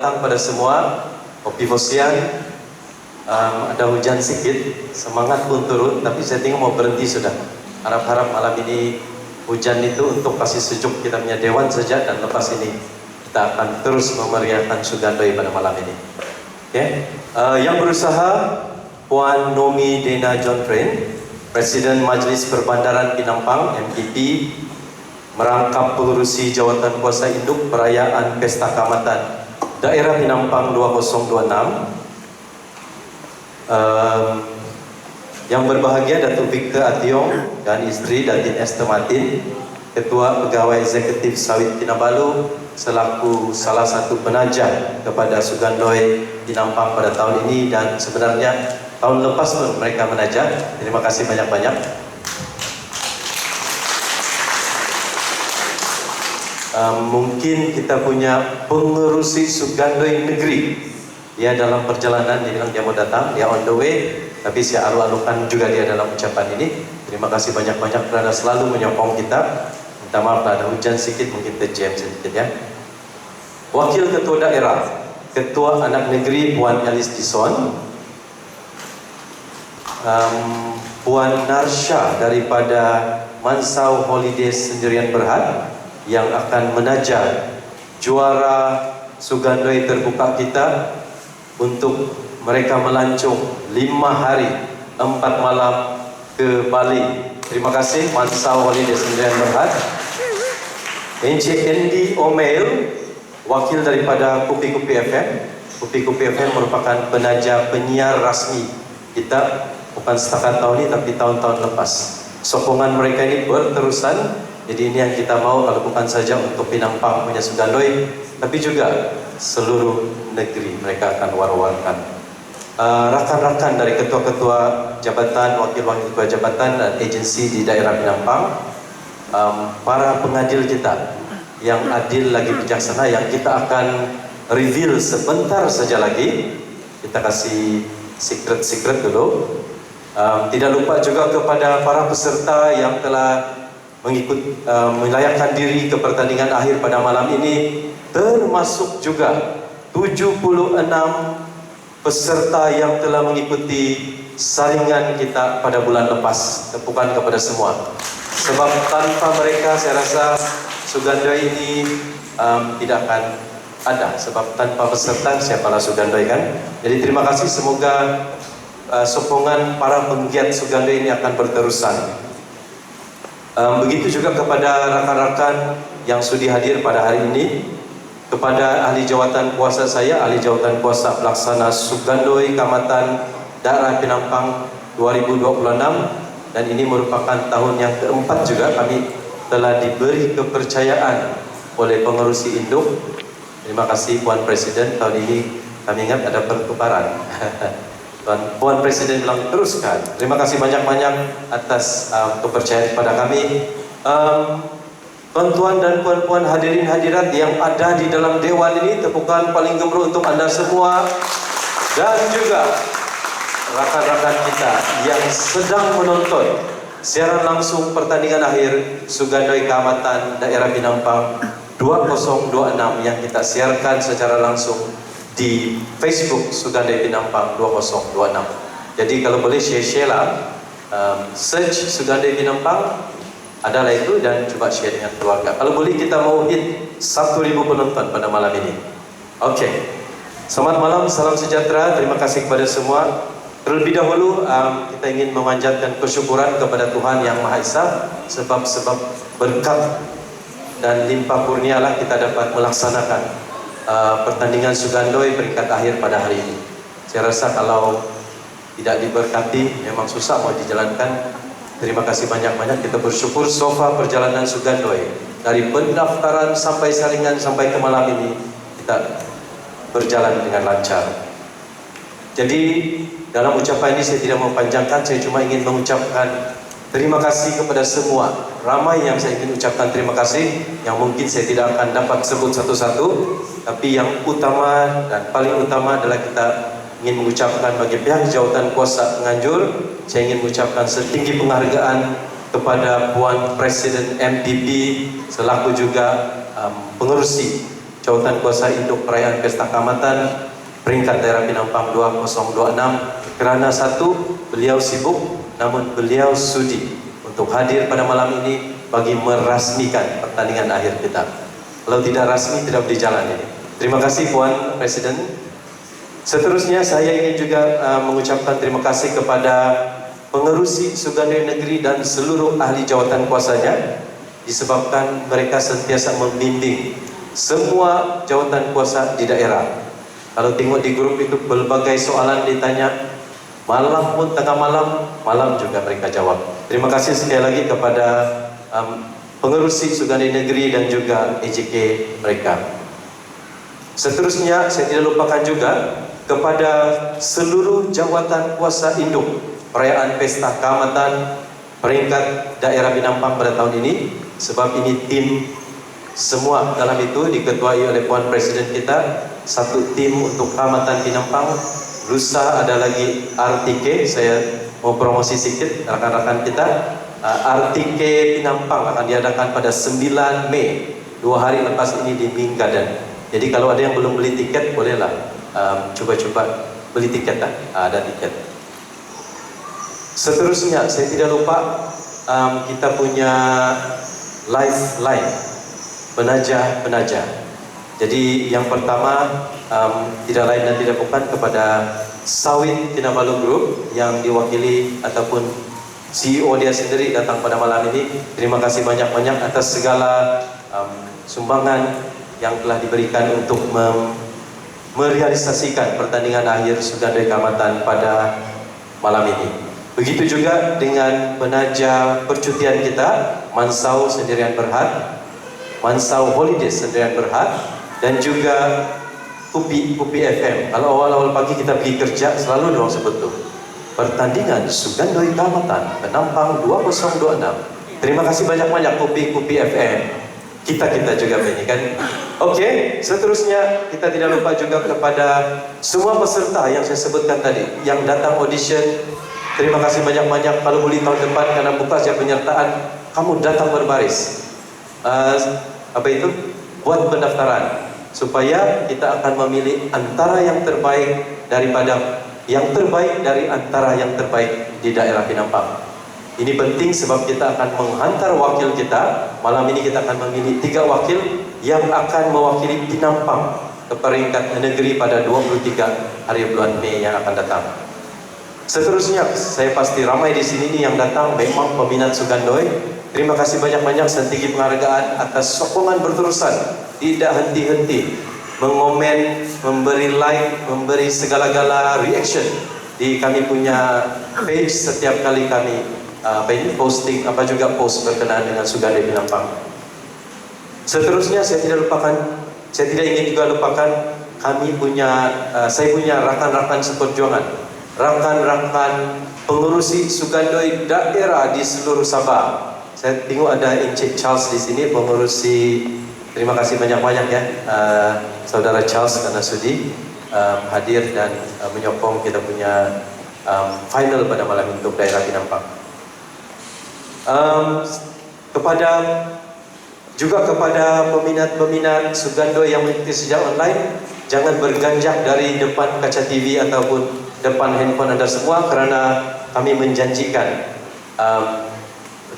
Datang pada semua, kopi Fosian, ada hujan sedikit, semangat pun turun, tapi saya tengok mau berhenti sudah. Harap-harap malam ini hujan itu untuk kasih sejuk kita punya dewan saja, dan lepas ini kita akan terus memeriahkan Sugandoi pada malam ini. Okay. Yang berusaha Puan Nomi Dena John Train, Presiden Majlis Perbandaran Pinampang (MPP), merangkap pengurusi jawatan kuasa induk perayaan Pesta Kaamatan Daerah Pinampang 2026. Yang berbahagia Datuk Victor Ationg dan isteri Datin Esther Martin, Ketua Pegawai Eksekutif Sawit Kinabalu, selaku salah satu penajah kepada Sugandoi Pinampang pada tahun ini, dan sebenarnya tahun lepas pun mereka menajah. Terima kasih banyak-banyak. Mungkin kita punya pengerusi Sugandoi negeri, dia dalam perjalanan, dia bilang dia mau datang, dia on the way, tapi saya alu-alukan juga dia dalam ucapan ini. Terima kasih banyak-banyak kerana selalu menyokong kita. Minta maaf ada hujan sedikit, mungkin terjam sedikit ya. Wakil Ketua Daerah, Ketua Anak Negeri Puan Alice Dison, Puan Narsha daripada Mansau Holidays Sendirian Berhad, yang akan menajah juara Sugandoi terbuka kita untuk mereka melancong 5 hari 4 malam ke Bali. Terima kasih Mansau Holidays Sendirian Berhad. Encik Andy O'Mail, wakil daripada Kupi-Kupi FM. Kupi-Kupi FM merupakan penajah penyiar rasmi kita, bukan setakat tahun ini tapi tahun-tahun lepas. Sokongan mereka ini berterusan. Jadi ini yang kita mau, kalau bukan saja untuk Pinampang punya Sugandoi, tapi juga seluruh negeri mereka akan war-warkan. Rakan-rakan dari ketua-ketua jabatan, wakil-wakil ketua jabatan dan agensi di daerah Pinampang, para pengadil kita yang adil lagi bijaksana, yang kita akan reveal sebentar saja lagi. Kita kasih secret-secret dulu. Tidak lupa juga kepada para peserta yang telah melayakkan diri ke pertandingan akhir pada malam ini, termasuk juga 76 peserta yang telah mengikuti saringan kita pada bulan lepas. Tepukan kepada semua, sebab tanpa mereka saya rasa Sugandoi ini tidak akan ada, sebab tanpa peserta siapalah Sugandoi kan. Jadi terima kasih, semoga sokongan para penggiat Sugandoi ini akan berterusan. Begitu juga kepada rakan-rakan yang sudi hadir pada hari ini, kepada ahli jawatan kuasa saya, ahli jawatan kuasa pelaksana Sugandoi Kaamatan Daerah Pinampang 2026, dan ini merupakan tahun yang keempat juga kami telah diberi kepercayaan oleh pengerusi induk. Terima kasih Puan Presiden, tahun ini kami ingat ada pertukaran. Puan Presiden bilang teruskan. Terima kasih banyak-banyak atas kepercayaan kepada kami. Tuan-tuan dan puan-puan hadirin hadirat yang ada di dalam dewan ini, tepukan paling gemuruh untuk anda semua, dan juga rakan-rakan kita yang sedang menonton siaran langsung pertandingan akhir Sugandoi Kaamatan Daerah Pinampang 2026 yang kita siarkan secara langsung di Facebook Sugandoi Pinampang 2026. Jadi kalau boleh share lah, search Sugandoi Pinampang, adalah itu, dan coba share dengan keluarga. Kalau boleh kita mau hit 1.000 penonton pada malam ini. Oke. Selamat malam, salam sejahtera, terima kasih kepada semua. Terlebih dahulu kita ingin memanjatkan kesyukuran kepada Tuhan Yang Maha Esa, sebab berkat dan limpah kurnialah kita dapat melaksanakan pertandingan Sugandoi peringkat akhir pada hari ini. Saya rasa kalau tidak diberkati memang susah mau dijalankan. Terima kasih banyak-banyak. Kita bersyukur sofa perjalanan Sugandoi dari pendaftaran sampai saringan sampai ke malam ini kita berjalan dengan lancar. Jadi dalam ucapan ini saya tidak mau panjangkan, saya cuma ingin mengucapkan terima kasih kepada semua. Ramai yang saya ingin ucapkan terima kasih, yang mungkin saya tidak akan dapat sebut satu-satu, tapi yang utama dan paling utama adalah kita ingin mengucapkan bagi pihak jawatan kuasa penganjur, saya ingin mengucapkan setinggi penghargaan kepada Puan Presiden MPP selaku juga pengerusi Jawatan Kuasa Induk Perayaan Pesta Kaamatan peringkat daerah Penampang 2026 kerana satu, beliau sibuk namun beliau sudi untuk hadir pada malam ini bagi merasmikan pertandingan akhir kita. Kalau tidak rasmi tidak berjalan ini. Terima kasih Puan Presiden. Seterusnya saya ingin juga mengucapkan terima kasih kepada pengerusi Sugandoi Negeri dan seluruh ahli jawatan kuasanya, disebabkan mereka sentiasa membimbing semua jawatan kuasa di daerah. Kalau tengok di grup itu berbagai soalan ditanya, malam pun tengah malam juga mereka jawab. Terima kasih sekali lagi kepada pengerusi Sugandoi Negeri dan juga EJK mereka. Seterusnya saya tidak lupakan juga kepada seluruh jawatan kuasa induk perayaan Pesta Kaamatan peringkat daerah Penampang pada tahun ini, sebab ini tim semua dalam itu diketuai oleh Puan Presiden kita, satu tim untuk Kaamatan Penampang. Lusa ada lagi RTK, saya mau promosi sedikit rekan-rekan kita. RTK Penampang akan diadakan pada 9 Mei, 2 hari lepas ini di Ming Garden. Jadi kalau ada yang belum beli tiket, bolehlah coba-coba beli tiket, ada tiket. Seterusnya saya tidak lupa kita punya lifeline penajah. Jadi yang pertama tidak lain dan tidak bukan kepada Sawit Kinabalu Group yang diwakili ataupun CEO dia sendiri datang pada malam ini. Terima kasih banyak-banyak atas segala sumbangan yang telah diberikan untuk merealisasikan pertandingan akhir Sugandoi Kaamatan pada malam ini. Begitu juga dengan penaja percutian kita, Mansau Sendirian Berhad, Mansau Holidays Sendirian Berhad, dan juga Kupi FM. Kalau awal-awal pagi kita pergi kerja, selalu doang sebut tuh pertandingan Sugandoi Kaamatan Penampang 2026. Terima kasih banyak-banyak Kupi FM. Kita juga ini kan. Oke, seterusnya kita tidak lupa juga kepada semua peserta yang saya sebutkan tadi yang datang audition. Terima kasih banyak-banyak. Kalau boleh tahun depan karena buka sejak penyertaan, kamu datang berbaris. Buat pendaftaran supaya kita akan memilih antara yang terbaik daripada yang terbaik dari antara yang terbaik di daerah Penampang. Ini penting sebab kita akan menghantar wakil kita. Malam ini kita akan memilih 3 wakil yang akan mewakili Penampang ke peringkat negeri pada 23 hari bulan Mei yang akan datang. Seterusnya, saya pasti ramai di sini nih yang datang memang peminat Sugandoi. Terima kasih banyak-banyak setinggi penghargaan atas sokongan berterusan, tidak henti-henti mengomen, memberi like, memberi segala-gala reaction di kami punya page setiap kali kami posting post berkenaan dengan Sugandoi Penampang. Seterusnya saya tidak ingin juga lupakan saya punya rakan-rakan seperjuangan, rakan-rakan pengurusi Sugandoi daerah di seluruh Sabah. Saya tengok ada Encik Charles di sini, pengurusi. Terima kasih banyak-banyak ya Saudara Charles karena sudi hadir dan menyokong kita punya final pada malam ini untuk daerah Penampang. Kepada peminat Sugandoi yang mengikuti sejak online, jangan berganjak dari depan kaca TV ataupun depan handphone Anda semua, kerana kami menjanjikan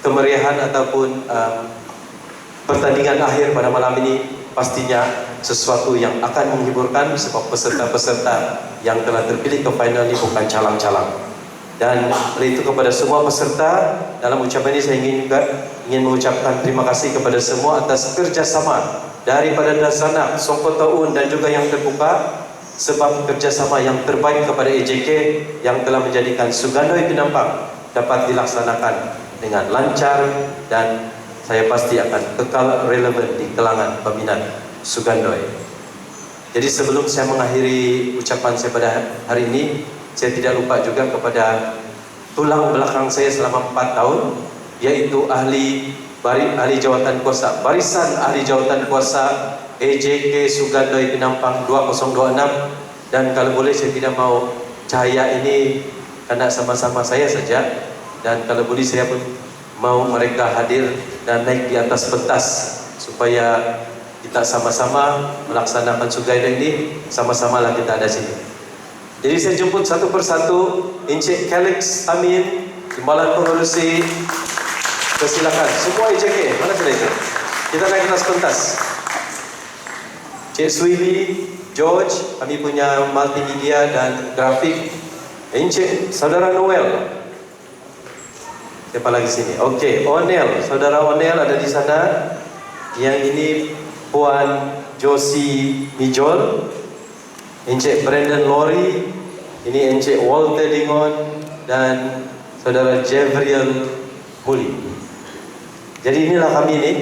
kemeriahan ataupun pertandingan akhir pada malam ini pastinya sesuatu yang akan menghiburkan, sebab peserta-peserta yang telah terpilih ke final ini bukan calang-calang. Dan oleh itu kepada semua peserta, dalam ucapan ini saya ingin mengucapkan terima kasih kepada semua atas kerjasama daripada Dasanak, Songkotaun dan juga yang terbuka, sebab kerjasama yang terbaik kepada EJK yang telah menjadikan Sugandoi Penampang dapat dilaksanakan dengan lancar dan saya pasti akan kekal relevan di kalangan peminat Sugandoi. Jadi sebelum saya mengakhiri ucapan saya pada hari ini, saya tidak lupa juga kepada tulang belakang saya selama 4 tahun, yaitu ahli jawatan kuasa, barisan ahli jawatan kuasa EJK Sugandoi Penampang 2026. Dan kalau boleh saya tidak mau cahaya ini karena sama-sama saya saja, dan kalau boleh saya pun mau mereka hadir dan naik di atas pentas supaya kita sama-sama melaksanakan Sugaida ini, sama-samalah kita ada sini. Jadi saya jemput satu persatu Encik Calix Amin, Timbalan Pengurusi. Silakan, semua EJK, mana sudah itu? Kita naik kelas pentas. Cik Suili, George, kami punya multimedia dan grafik. Encik, Saudara Noel. Siapa lagi sini? Okey, Onel, Saudara Onel ada di sana. Yang ini Puan Josie Mijol, Encik Brandon Lori, ini Encik Walter Dingon dan Saudara Jevriel Muli. Jadi inilah kami ini,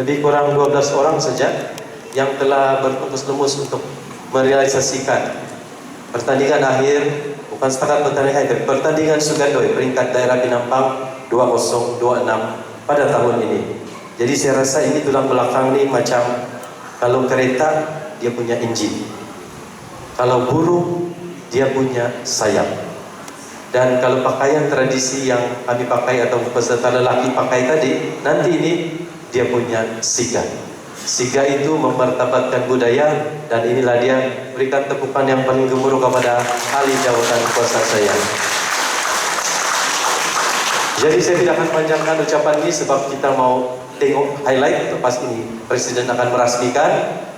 lebih kurang 12 orang saja yang telah berfokus lemus untuk merealisasikan pertandingan akhir, bukan setakat pertandingan akhir, pertandingan Sugandoi peringkat daerah Penampang 2026 pada tahun ini. Jadi saya rasa ini tulang belakang ini macam kalau kereta dia punya enjin, kalau burung dia punya sayap. Dan kalau pakaian tradisi yang kami pakai atau peserta lelaki pakai tadi, nanti ini dia punya siga. Siga itu memartabatkan budaya, dan inilah dia. Berikan tepukan yang paling gemuruh kepada ahli jawatan kuasa saya. Jadi saya tidak akan panjangkan ucapan ini sebab kita mau tengok highlight. Lepas ini Presiden akan merasmikan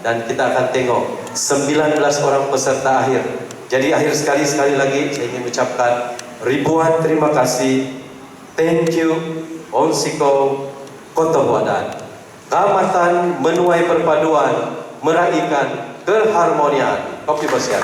dan kita akan tengok 19 orang peserta akhir. Jadi akhir sekali lagi saya ingin ucapkan ribuan terima kasih. Thank you. Onsiko Kotobuadan. Kamatan menuai perpaduan, meraihkan keharmonian. Kopi Bosian.